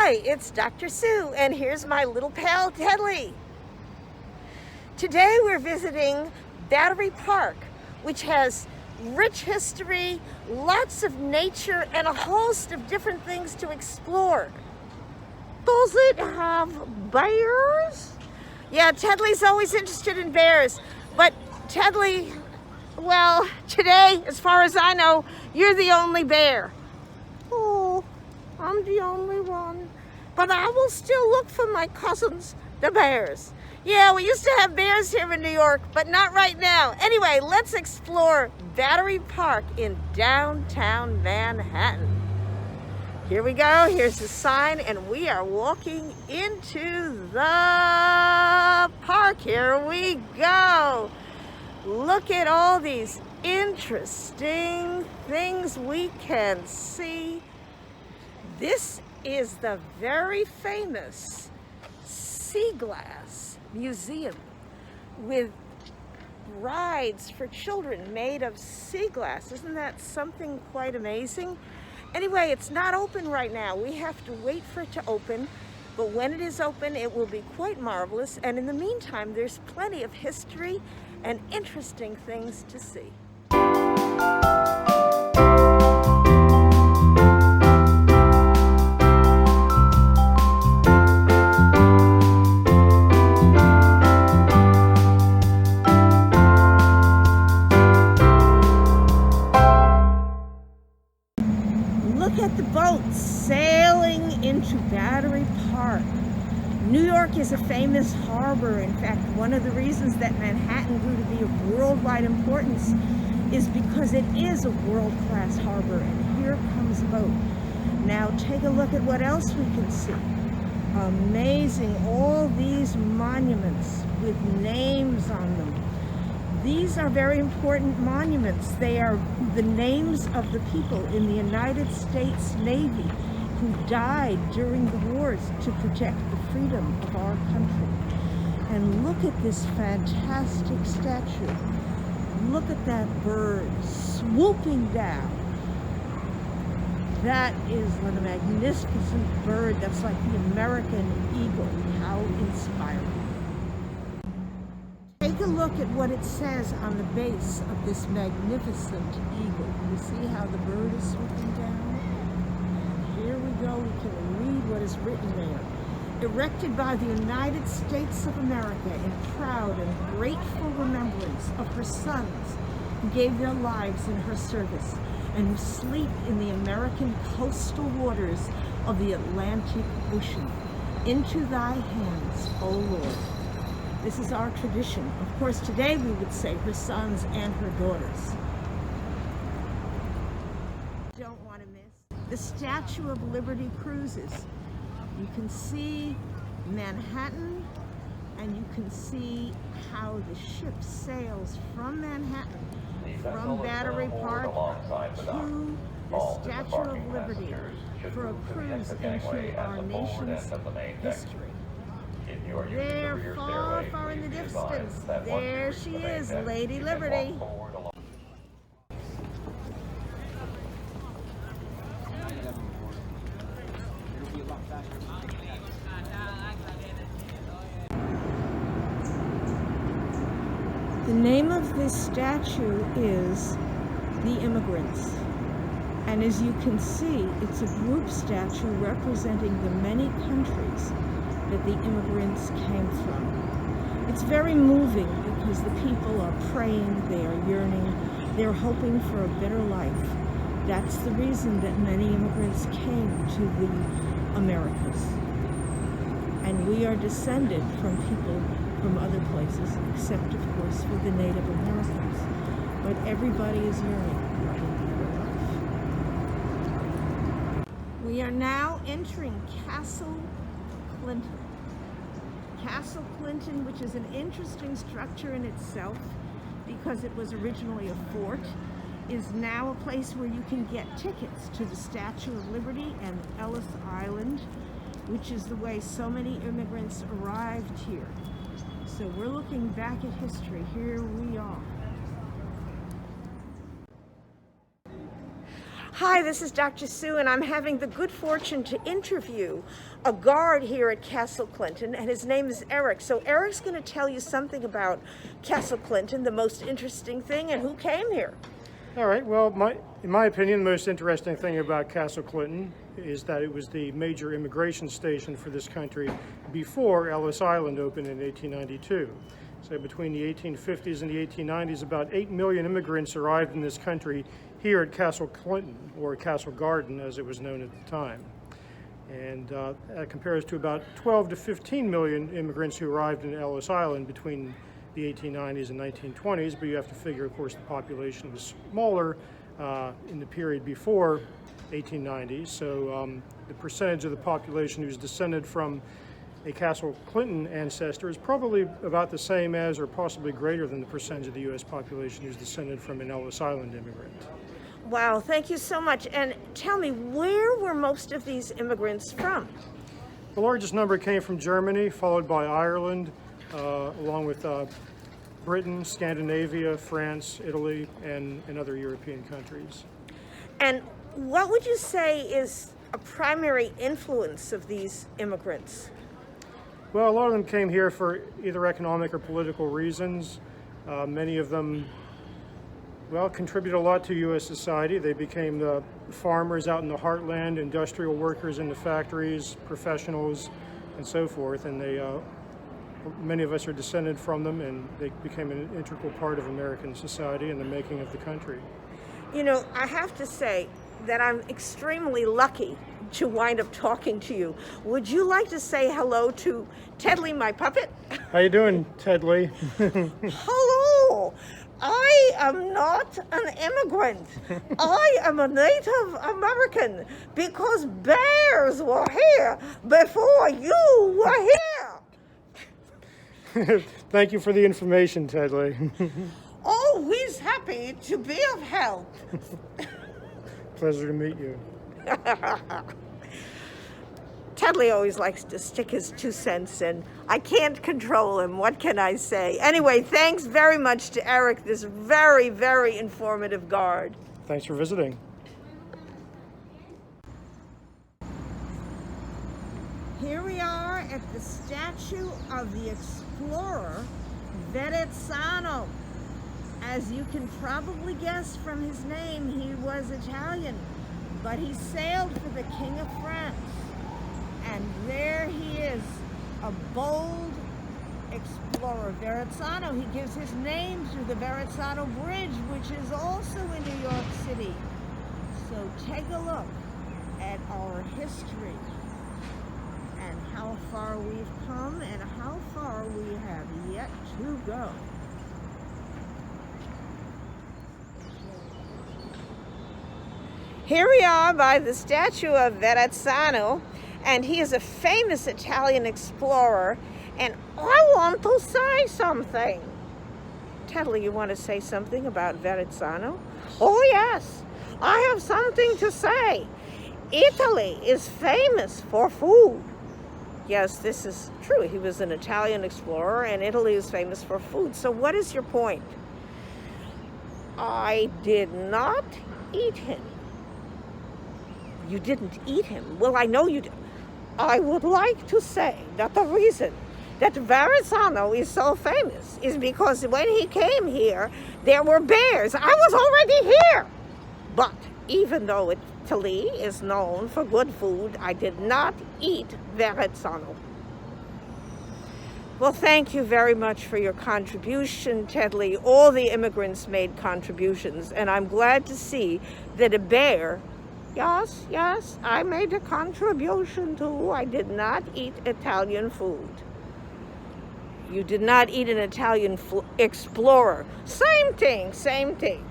Hi, it's DrSue, and here's my little pal Tedley. Today we're visiting Battery Park, which has rich history, lots of nature, and a host of different things to explore. Does it have bears? Yeah, Tedley's always interested in bears, but Tedley, well, today, as far as I know, you're the only bear. Oh, I'm the only one. But I will still look for my cousins, the bears. Yeah, we used to have bears here in New York, but not right now. Anyway, let's explore Battery Park in downtown Manhattan. Here we go, here's the sign, and we are walking into the park. Here we go. Look at all these interesting things we can see. This is the very famous Sea Glass Museum with rides for children made of sea glass. Isn't that something quite amazing? Anyway, it's not open right now. We have to wait for it to open, but when it is open, it will be quite marvelous. And in the meantime, there's plenty of history and interesting things to see. Look at the boats sailing into Battery Park. New York is a famous harbor. In fact, one of the reasons that Manhattan grew to be of worldwide importance is because it is a world-class harbor, and here comes a boat. Now take a look at what else we can see. Amazing, all these monuments with names on them. These are very important monuments. They are the names of the people in the United States Navy who died during the wars to protect the freedom of our country. And look at this fantastic statue. Look at that bird swooping down. That is a magnificent bird. That's like the American eagle. How inspiring. Take a look at what it says on the base of this magnificent eagle. You see how the bird is swooping down? And here we go, we can read what is written there. Erected by the United States of America in proud and grateful remembrance of her sons who gave their lives in her service and who sleep in the American coastal waters of the Atlantic Ocean. Into thy hands, O Lord. This is our tradition. Of course, today we would say her sons and her daughters. Don't want to miss the Statue of Liberty cruises. You can see Manhattan, and you can see how the ship sails from Manhattan, from Battery Park to the Statue of Liberty for a cruise into our nation's history. There, far, far in the distance, there she is, Lady Liberty. The name of this statue is The Immigrants. And as you can see, it's a group statue representing the many countries that the immigrants came from. It's very moving because the people are praying, they are yearning, they're hoping for a better life. That's the reason that many immigrants came to the Americas. And we are descended from people from other places, except of course for the Native Americans. But everybody is yearning for a better life. We are now entering Castle Clinton. Castle Clinton, which is an interesting structure in itself because it was originally a fort, is now a place where you can get tickets to the Statue of Liberty and Ellis Island, which is the way so many immigrants arrived here. So we're looking back at history. Here we are. Hi, this is DrSue, and I'm having the good fortune to interview a guard here at Castle Clinton, and his name is Eric. So Eric's going to tell you something about Castle Clinton, the most interesting thing, and who came here. All right, well, in my opinion, the most interesting thing about Castle Clinton is that it was the major immigration station for this country before Ellis Island opened in 1892. So between the 1850s and the 1890s, about 8 million immigrants arrived in this country here at Castle Clinton, or Castle Garden as it was known at the time. And that compares to about 12 to 15 million immigrants who arrived in Ellis Island between the 1890s and 1920s, but you have to figure, of course, the population was smaller in the period before 1890. So the percentage of the population who's descended from a Castle Clinton ancestor is probably about the same as or possibly greater than the percentage of the U.S. population who's descended from an Ellis Island immigrant. Wow, thank you so much. And tell me, where were most of these immigrants from? The largest number came from Germany, followed by Ireland, along with Britain, Scandinavia, France, Italy, and other European countries. And what would you say is a primary influence of these immigrants? Well, a lot of them came here for either economic or political reasons. Many of them, well, contributed a lot to U.S. society. They became the farmers out in the heartland, industrial workers in the factories, professionals, and so forth. And many of us are descended from them, and they became an integral part of American society and the making of the country. You know, I have to say that I'm extremely lucky to wind up talking to you. Would you like to say hello to Tedley, my puppet? How you doing, Tedley? Hello! I am not an immigrant. I am a Native American because bears were here before you were here. Thank you for the information, Tedley. Always happy to be of help. Pleasure to meet you. Tedley always likes to stick his 2 cents in. I can't control him. What can I say? Anyway, thanks very much to Eric, this very, very informative guard. Thanks for visiting. Here we are at the statue of the explorer Verezano. As you can probably guess from his name, he was Italian, but he sailed for the King of France. And there he is, a bold explorer, Verezano. He gives his name to the Verezano Bridge, which is also in New York City. So take a look at our history and how far we've come and how far we have yet to go. Here we are by the statue of Verezano, and he is a famous Italian explorer, and I want to say something. Tedley, you want to say something about Verezano? Oh yes, I have something to say. Italy is famous for food. Yes, this is true. He was an Italian explorer, and Italy is famous for food. So what is your point? I did not eat him. You didn't eat him. Well, I know you did. I would like to say that the reason that Verezano is so famous is because when he came here, there were bears. I was already here. But even though Italy is known for good food, I did not eat Verezano. Well, thank you very much for your contribution, Tedley. All the immigrants made contributions, and I'm glad to see that a bear, yes, I made a contribution too. I did not eat Italian food. You did not eat an Italian explorer. Same thing.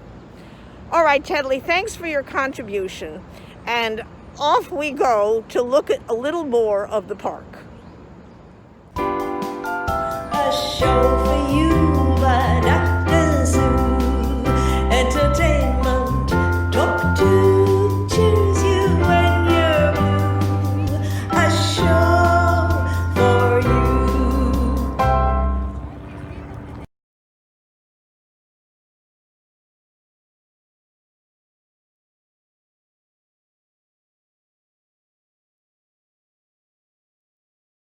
All right, Tedley, thanks for your contribution. And off we go to look at a little more of the park. A show for you, but